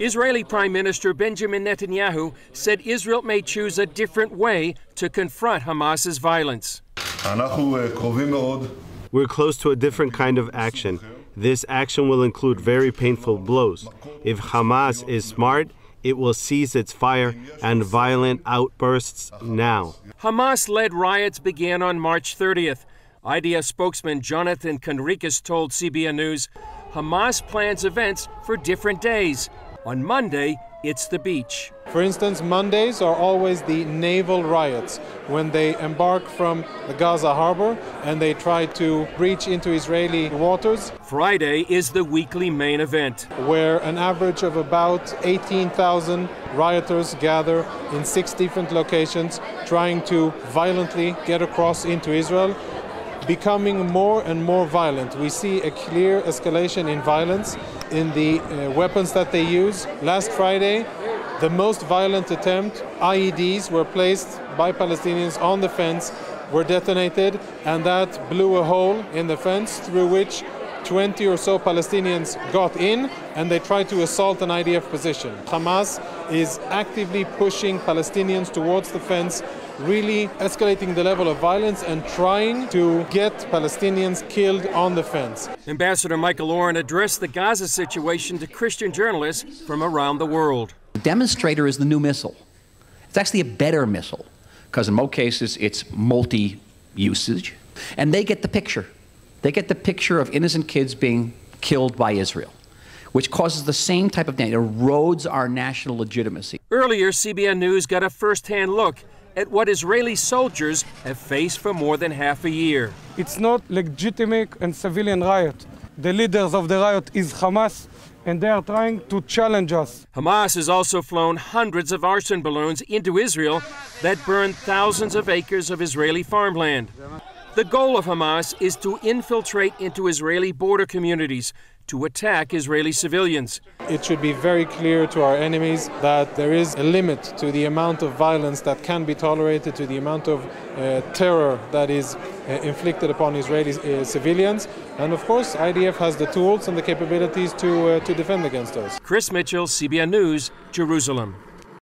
Israeli Prime Minister Benjamin Netanyahu said Israel may choose a different way to confront Hamas's violence. We're close to a different kind of action. This action will include very painful blows. If Hamas is smart, it will cease its fire and violent outbursts now. Hamas-led riots began on March 30th. IDF spokesman Jonathan Conricus told CBN News Hamas plans events for different days. On Monday, it's the beach. For instance, Mondays are always the naval riots, when they embark from the Gaza harbor and they try to breach into Israeli waters. Friday is the weekly main event, where an average of about 18,000 rioters gather in 6 different locations, trying to violently get across into Israel, becoming more and more violent. We see a clear escalation in violence in the weapons that they use. Last Friday, the most violent attempt, IEDs were placed by Palestinians on the fence, were detonated, and that blew a hole in the fence through which 20 or so Palestinians got in, and they tried to assault an IDF position. Hamas is actively pushing Palestinians towards the fence, really escalating the level of violence and trying to get Palestinians killed on the fence. Ambassador Michael Oren addressed the Gaza situation to Christian journalists from around the world. The demonstrator is the new missile. It's actually a better missile, because in most cases it's multi-usage, and they get the picture. They get the picture of innocent kids being killed by Israel, which causes the same type of damage. It erodes our national legitimacy. Earlier, CBN News got a first-hand look at what Israeli soldiers have faced for more than half a year. It's not legitimate and civilian riot. The leaders of the riot is Hamas, and they are trying to challenge us. Hamas has also flown hundreds of arson balloons into Israel that burned thousands of acres of Israeli farmland. The goal of Hamas is to infiltrate into Israeli border communities to attack Israeli civilians. It should be very clear to our enemies that there is a limit to the amount of violence that can be tolerated, to the amount of terror that is inflicted upon Israeli civilians. And of course, IDF has the tools and the capabilities to defend against those. Chris Mitchell, CBN News, Jerusalem.